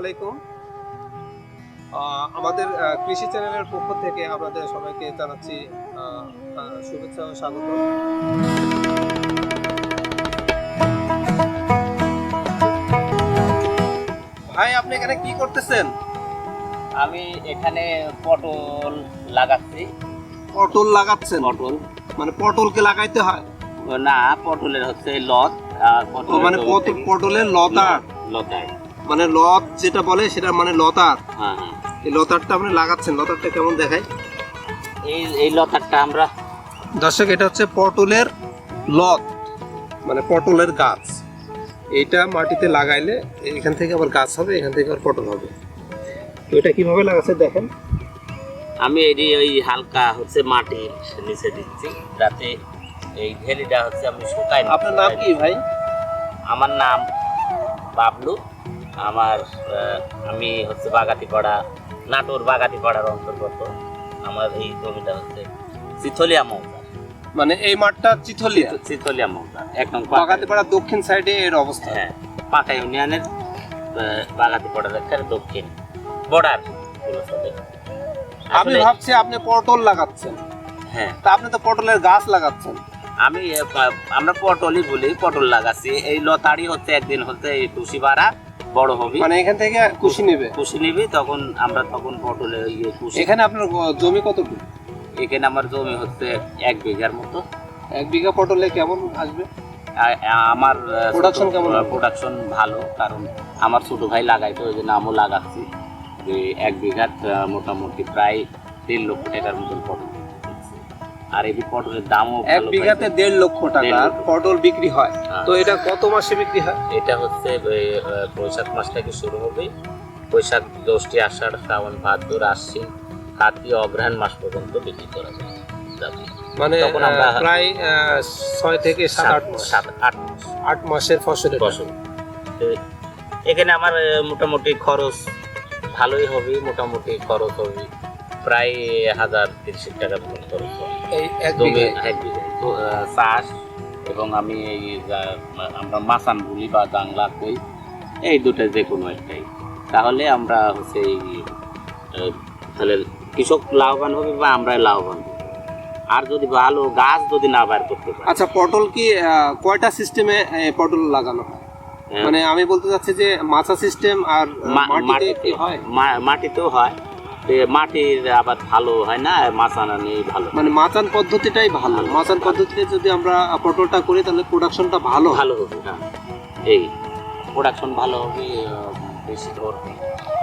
আলাইকুম। আমাদের কৃষি চ্যানেলের পক্ষ থেকে আপনাদের সবাইকে জানাচ্ছি শুভেচ্ছা ও স্বাগত। ভাই, আপনি এখানে কি করতেছেন? আমি এখানে পটল লাগাচ্ছি। পটল লাগাচ্ছেন? পটল মানে পটলকে লাগাইতে হয় না, পটলের হচ্ছে লত। আর মানে পটলের লতা, লতায় মানে লত যেটা বলে সেটা মানে লতার। হ্যাঁ হ্যাঁ, এই লতারটা আপনি লাগাচ্ছেন। লতারটা কেমন দেখায়? এই লতারটা আমরা দর্শক, এটা হচ্ছে পটলের লত, মানে পটলের গাছ। এইটা মাটিতে লাগাইলে এখান থেকে আবার গাছ হবে, এখান থেকে আবার পটল হবে। তো এটা কিভাবে লাগাচ্ছে দেখেন। আমি ওই হালকা হচ্ছে মাটি নিচে দিচ্ছি যাতে এই ঢেলিটা হচ্ছে আমি শুকাই। আপনার নাম কি ভাই? আমার নাম বাবলু। আমি হচ্ছে বাগাতিপাড়া, নাটোর বাগাতিপাড়ার অন্তর্গত। আমার এই জমিটা হচ্ছে চিথলিয়া মৌজা। মানে এই মাঠটা চিথলিয়া মৌজা, একদম বাগাতিপাড়ার দক্ষিণ সাইডে এর অবস্থা। হ্যাঁ, পাকা ইউনিয়নের বাগাতিপাড়ার একটা দক্ষিণ বর্ডার। আমি ভাবছি আপনি পটল লাগাচ্ছেন। হ্যাঁ, তা আপনি তো পটলের গাছ লাগাচ্ছেন। আমরা পটলই বলি, পটল লাগাচ্ছি। এই লতাড়ি হচ্ছে একদিন হচ্ছে এই টুসি বাড়া বড় হবে, মানে এখান থেকে কুশি নিবে তখন আমরা পটলে কুশি। এখানে আপনার জমি কতটুকু? এখানে আমার জমি হচ্ছে 1 বিঘার মতো। 1 বিঘা পটলে কেমন আসবে? আমার প্রোডাকশন ভালো, কারণ আমার ছোট ভাই লাগাইতো, ওই জন্য আমিও লাগাচ্ছি। যে 1 বিঘার মোটামুটি প্রায় 1.5 লক্ষ টাকার মতন পটল। আর এই পটলের দামও 1 বিঘাতে 1.5 লক্ষ টাকার পটল বিক্রি হয়। তো এটা কত মাসে বিক্রি হয়? এটা হচ্ছে বৈশাখ মাস থেকে শুরু হবে। বৈশাখ, জ্যৈষ্ঠ, আষাঢ়, শ্রাবণ, ভাদ্র, আশ্বিন, কার্তিক, অগ্রহায়ণ মাস পর্যন্ত বিক্রি করা যাবে। মানে প্রায় 6 থেকে 7-8 মাস। 8 মাসের ফসল। এখানে আমার মোটামুটি খরচ ভালোই হবে। মোটামুটি খরচ হবে প্রায় 1030 টাকার মতন খরচ হবে এই 1 বিঘা চাষ। এবং আমি আমরা মাসান বলি বা বাংলা কই, এই দুটো যে কোনো একটাই। তাহলে আমরা হচ্ছে তাহলে কৃষক লাভবান হবে বা আমরা লাভবান হব। আর যদি ভালো গাছ যদি না বার করতে পারি। আচ্ছা, পটল কি কয়টা সিস্টেমে পটল লাগানো হয়? মানে আমি বলতে চাচ্ছি যে মাচা সিস্টেম আর মাটিতে হয়? মাটিতেও হয়। মাটির আবার ভালো হয় না, মাচানা নেই ভালো। মানে মাচান পদ্ধতিটাই ভালো। মাচান পদ্ধতিতে যদি আমরা পটলটা করি তাহলে প্রোডাকশনটা ভালো হবে। হ্যাঁ, এই প্রোডাকশন ভালো হবে, বেশি ধরবে,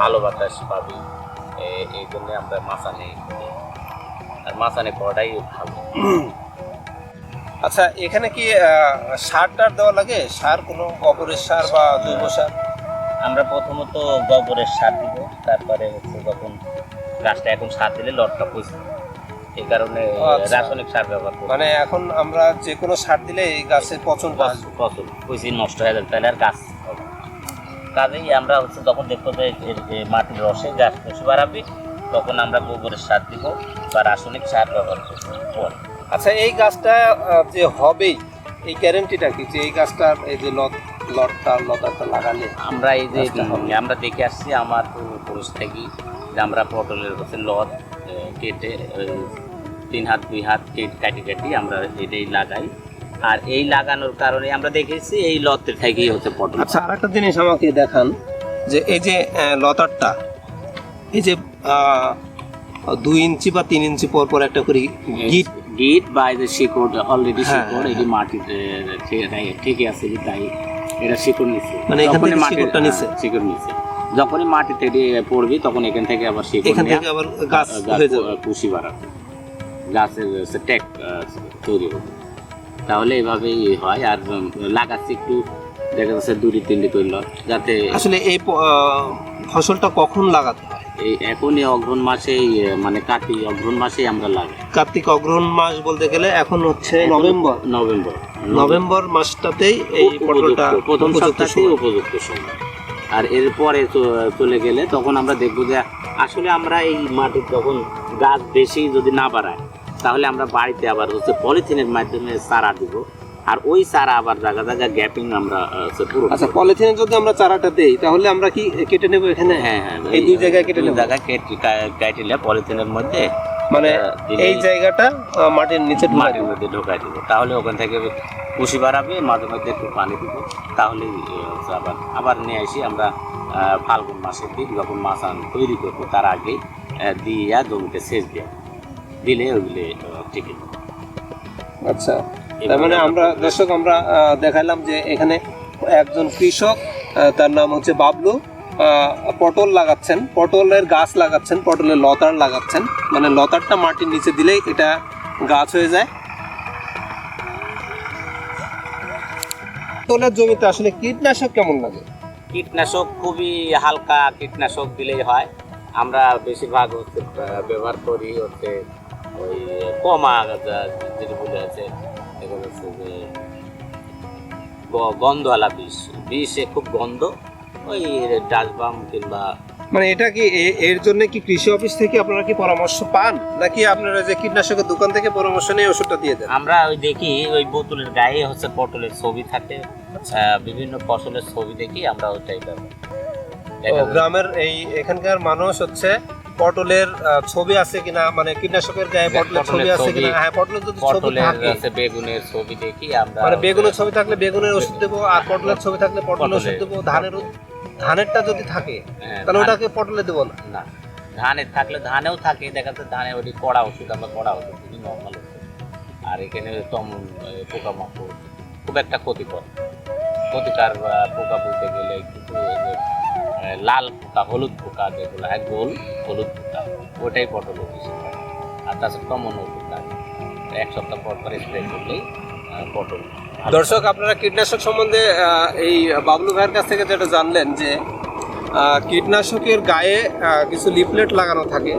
ভালো বাতাস পাবে। এই জন্য আমরা মাচানে করি, আর মাচানে করাটাই ভালো। আচ্ছা, এখানে কি সার টার দেওয়া লাগে? সার, কোনো গোবরের সার বা জৈব সার? আমরা প্রথমত গোবরের সার দিব, তারপরে হচ্ছে যখন গাছটা এখন সার দিলে লটটা পচে, এই কারণে রাসায়নিক সার ব্যবহার করি। মানে এখন আমরা যে কোনো সার দিলে এই গাছের পচন পচে নষ্ট হয়ে যাবে, তাহলে আর গাছ হবে। কাজেই আমরা হচ্ছে যখন দেখবো যে মাটির রসে গাছ পচে বাড়াবে, তখন আমরা গোবরের সার দিব বা রাসায়নিক সার ব্যবহার করবো। আচ্ছা, এই গাছটা যে হবেই, এই গ্যারেন্টিটা কি যে এই গাছটার এই যে লতাটা লাগালে? আমরা এই যে আমরা দেখে আসছি আমার পরিবেশ থেকে যে আমরা পটলের হচ্ছে লত কেটে 3 হাত 2 হাত কাটি আমরা এটাই লাগাই। আর এই লাগানোর কারণে আমরা দেখেছি এই লতের থেকেই হচ্ছে পটল। আচ্ছা, আর একটা জিনিস আমাকে দেখান, যে এই যে লতারটা, এই যে 2 ইঞ্চি বা 3 ইঞ্চি পর পর একটা করে গিট বা এই যে শিকড়, অলরেডি শিকড় এটি মাটিতে ঠিকই আছে, তাই এটা শিকড় নিচ্ছে। মানে এখান থেকে শিকড়টা নিচ্ছে। শিকড় নিচ্ছে, যখনই মাটিতে পড়বি তখন এখান থেকে আবার শিকড়, এখান থেকে আবার গাছ হয়ে যাবে, কুশি বাড়াবে, গাছের ট্যাক তৈরি হবে। তাহলে এভাবেই হয়। আর লাগাচ্ছি একটু, দেখা যাচ্ছে 2-3 করলো, যাতে আসলে এই ফসলটা কখন লাগাতে হয়? এই এখনই অগ্রহণ মাসেই, মানে কার্তিক অগ্রহণ মাসেই আমরা লাগাই। কার্তিক অগ্রহণ মাস বলতে গেলে এখন হচ্ছে নভেম্বর মাসটাতেই এই পটলটা প্রথম সপ্তাহেই উপযুক্ত সময়। আর এরপরে চলে গেলে তখন আমরা দেখবো যে আসলে আমরা এই মাটির যখন গাছ বেশি যদি না বাড়ায়, তাহলে আমরা বাড়িতে আবার হচ্ছে পলিথিনের মাধ্যমে চারা দিব। আর ওই চারা আবার জায়গা জায়গা গ্যাপিং আমরা পুরো আচ্ছা, পলিথিনে যদি আমরা চারাটা দেই তাহলে আমরা কি কেটে নেব এখানে? হ্যাঁ হ্যাঁ, এই দুই জায়গায় কেটে দুই নেব? জায়গায় কাটিলে পলিথিনের মধ্যে মানে দিলে এই জায়গাটা মাটির নিচে ঢুকাই মাটির মধ্যে ঢোকাই দিব, তাহলে ওখান থেকে কুশি বাড়াবে, মাঝে মধ্যে একটু পানি দিব, তাহলে আবার আবার নিয়ে আসি আমরা ফাল্গুন মাসের দিক যখন মাছান তৈরি করবো তার আগে দিয়া জমিতে সেচ দেওয়া দিলে ওগুলো ঠিক আছে। আচ্ছা, তার মানে আমরা দর্শক আমরা দেখালাম যে এখানে একজন কৃষক, তার নাম হচ্ছে বাবলু, পটল লাগাচ্ছেন, পটলের গাছ লাগাচ্ছেন, পটলের লতার লাগাচ্ছেন, মানে লতারটা মাটির নিচে দিলেই এটা গাছ হয়ে যায়। পটলের জমিতে আসলে কীটনাশক কেমন লাগে? কীটনাশক খুবই হালকা কীটনাশক দিলেই হয়। আমরা বেশিরভাগ হচ্ছে ব্যবহার করি হচ্ছে ওই কমা যেটা বলে আছে, দেখা যাচ্ছে যে গন্ধওয়ালা বিষে খুব গন্ধ, ওই ডাস্টবাম কিংবা মানে এটা কি এর জন্য কি কৃষি অফিস থেকে আপনারা কি পরামর্শ পান, নাকি আপনারা যে কীটনাশকের দোকান থেকে পরামর্শ নিয়ে ওষুধটা দিয়ে দেন? আমরা ওই দেখি ওই বোতলের গায়ে হচ্ছে পটলের ছবি থাকে, বিভিন্ন ফসলের ছবি দেখি আমরা ওইটাই ব্যবহার। গ্রামের এখানকার মানুষ হচ্ছে পটলের ছবি আছে কিনা, মানে কীটনাশকের গায়ে পটলের ছবি আছে কিনা, হ্যাঁ পটলের যদি ছবি পটলের থাকে, আছে বেগুনের ছবি দেখি আমরা, মানে বেগুনের ছবি থাকলে বেগুনের ওষুধ দেবো, আর পটলের ছবি থাকলে পটলের ওষুধ দেবো। ধানেরটা যদি থাকে তাহলে ওটাকে পটলে দেবো না? না, ধানের থাকলে ধানেও থাকে, দেখা যাচ্ছে ধানে ওই কড়া ওষুধ আমরা কড়া ওষুধ দিই, নর্মাল ওষুধ। আর এখানে তেমন পোকামাকড় খুব একটা ক্ষতিকর পোকা বলতে গেলে কিন্তু লাল পোকা, হলুদ পোকা যেগুলো গোল হলুদ পোকা, ওটাই পটল বেশি হয়। আর তাছাড়া কমন ওষুধ থাকে, 1 সপ্তাহ পর পর স্প্রে করলেই পটল। দর্শক, আপনারা কীটনাশক সম্বন্ধে এই বাবলু ভাইয়ের কাছ থেকে যেটা জানলেন যে কীটনাশকের গায়ে কিছু লিফলেট লাগানো থাকে,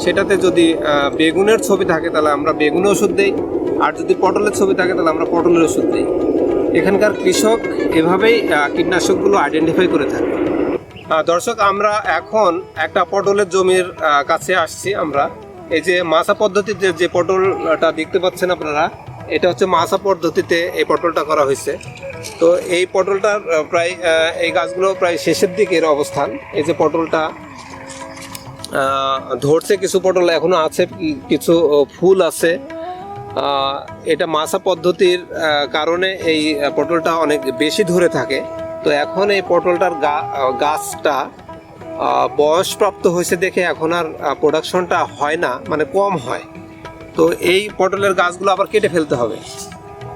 সেটাতে যদি বেগুনের ছবি থাকে তাহলে আমরা বেগুনের ওষুধ দিই, আর যদি পটলের ছবি থাকে তাহলে আমরা পটলের ওষুধ দিই। এখানকার কৃষক এভাবেই কীটনাশকগুলো আইডেন্টিফাই করে থাকে। দর্শক, আমরা এখন একটা পটলের জমির কাছে আসছি। আমরা এই যে মাছা পদ্ধতিতে যে পটলটা দেখতে পাচ্ছেন আপনারা, এটা হচ্ছে মাছা পদ্ধতিতে এই পটলটা করা হয়েছে। তো এই পটলটার প্রায় এই গাছগুলো প্রায় শেষের দিকের অবস্থান। এই যে পটলটা ধরছে, কিছু পটল এখনো আছে, কিছু ফুল আছে। এটা মাছা পদ্ধতির কারণে এই পটলটা অনেক বেশি ধরে থাকে। তো এখন এই পটলটার গাছটা বয়সপ্রাপ্ত হয়েছে দেখে এখন আর প্রোডাকশনটা হয় না, মানে কম হয়। তো এই পটলের গাছগুলো আবার কেটে ফেলতে হবে।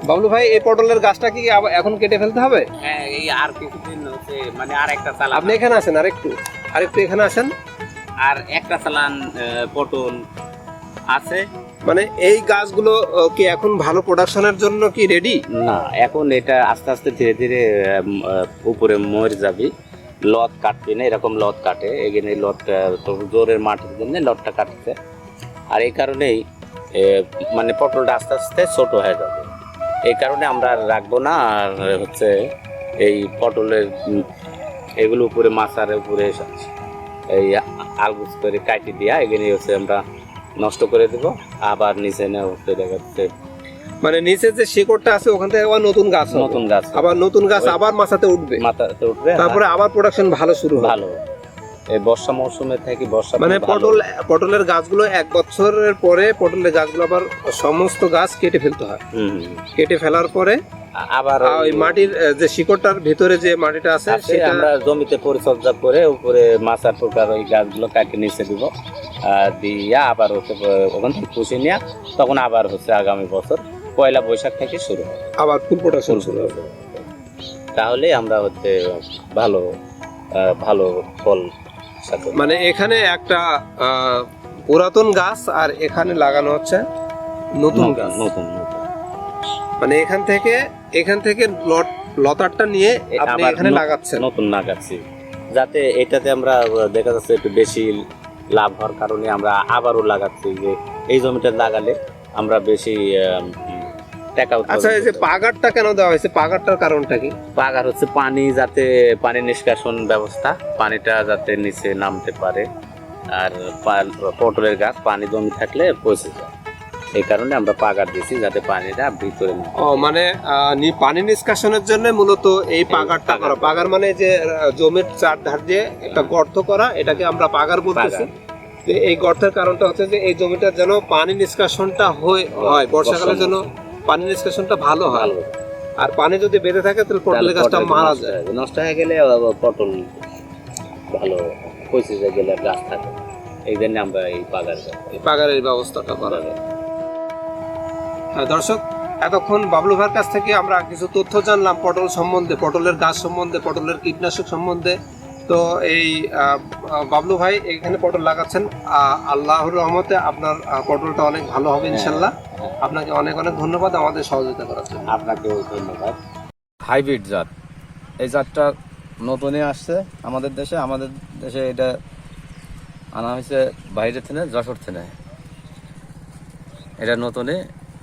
বাবলু ভাই, এই পটলের গাছটা কি এখন কেটে ফেলতে হবে? হ্যাঁ, এই আর কিছুদিন হচ্ছে, মানে আর একটা চালান। আপনি এখানে আছেন, আরেকটু এখানে আসেন। আর একটা চালান পটল আছে। মানে এই গাছগুলো কি এখন ভালো প্রোডাকশনের জন্য কি রেডি? না, এখন এটা আস্তে আস্তে ধীরে ধীরে উপরে মরে যাবে। লত কাটবে না, এরকম লত কাটে, এখানে লতটা জোরের মাটির জন্য লতটা কাটছে। আর এই কারণেই মানে পটলটা আস্তে আস্তে ছোট হয়ে যাবে। এই কারণে আমরা আর রাখবো না। আর হচ্ছে এই পটলের এগুলো উপরে মাছার উপরে এই আলগুস করে কাটি দিয়া এখানে হচ্ছে আমরা নষ্ট করে দেব। আবার নিচে হচ্ছে দেখা যাচ্ছে মানে নিচে যে শিকড়টা আছে ওখান থেকে আবার নতুন গাছ আবার নতুন গাছ আবার মাথাতে উঠবে, তারপরে আবার প্রোডাকশন ভালো শুরু হবে। ভালো এই বর্ষা মৌসুমে থেকে মানে পটলের গাছগুলো 1 বছরের পরে পটলের গাছগুলো আবার সমস্ত গাছ কেটে ফেলতে হয়। কেটে ফেলার পরে আবার ওই মাটির যে শিকড়টার ভিতরে যে মাটিটা আছে সেটা আমরা জমিতে পরিচর্যা করে উপরে মাছার প্রকার ওই গাছগুলো কাটে নিচে দিব, দিয়া আবার হচ্ছে ওখান থেকে পুষে নিয়ে তখন আবার হচ্ছে আগামী বছর 1 বৈশাখ থেকে শুরু হবে, আবার ফুল প্রোডাকশন শুরু হবে। তাহলে আমরা হচ্ছে ভালো ফল। মানে এখানে একটা পুরাতন গাছ আর এখানে লাগানো হচ্ছে নতুন গাছ, নতুন মানে এখান থেকে লতারটা নিয়ে আপনি এখানে লাগাচ্ছেন, নতুন লাগাচ্ছি, যাতে এটাতে আমরা দেখা যাচ্ছে একটু বেশি লাভ হওয়ার কারণে আমরা আবারও লাগাচ্ছি যে এই জমিটা লাগালে আমরা বেশি টাকা। আচ্ছা, এই যে পাগারটা কেন দেওয়া হয়েছে, পাগারটার কারণটা কি? পাগার হচ্ছে পানি নিষ্কাশন ব্যবস্থা, পানিটা যাতে নিচে নামতে পারে। আর পটলের গাছ পানি জমি থাকলে পচে যায়, এই কারণে আমরা পাগার দিয়েছি যাতে পানিটা ভিতরে না ও মানে পানি নিষ্কাশনের জন্য মূলত এই পাগারটা করা। পাগার মানে যে জমির চারধার দিয়ে একটা গর্ত করা, এটাকে আমরা পাগার বলতেছি। তো এই গর্তের কারণটা হচ্ছে যে এই জমিটার যেন পানি নিষ্কাশনটা হয়, বর্ষাকালে যেন পানি নিষ্কাশনটা ভালো হয়। ভালো আর পানি যদি বেঁধে থাকে তাহলে পটলের গাছটা মারা যায়। নষ্ট হয়ে গেলে পটল ভালো পচে গেলে গাছ থাকে, এই জন্য আমরা এই এই পাগারের ব্যবস্থাটা করা যায়। দর্শক, এতক্ষণ বাবলু ভাইয়ের কাছ থেকে আমরা কিছু তথ্য জানলাম পটল সম্বন্ধে, পটলের গাছ সম্বন্ধে, পটলের কীটনাশক সম্বন্ধে। তো এই বাবলু ভাই এখানে পটল লাগাচ্ছেন, আল্লাহর রহমতে আপনার পটলটা অনেক ভালো হবে ইনশাল্লাহ। আপনাকে অনেক অনেক ধন্যবাদ আমাদের সহযোগিতা করার জন্য। আপনাকেও ধন্যবাদ। হাইব্রিড জাত, এই জাতটা নতুনই আসছে আমাদের দেশে এটা আনা হয়েছে বাইরে থেকে, যশোর থেকে। এটা নতুনই,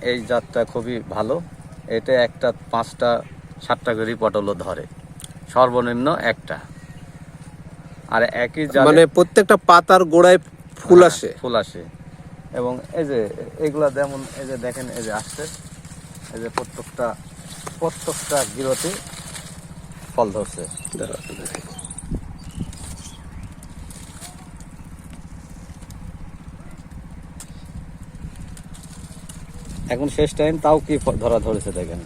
এই জাতটা খুবই ভালো। এটা একটা 5টা 7টা করে পটলও ধরে, সর্বনিম্ন একটা। আর একই জাত মানে প্রত্যেকটা পাতার গোড়ায় ফুল আসে। ফুল আসে। এবং এই যে এগুলা যেমন এই যে দেখেন, এই যে আসছে, এই যে প্রত্যেকটা গিরোতে ফল ধরছে। এখন শেষ টাইম, তাও কি ধরা ধরেছে দেখেন।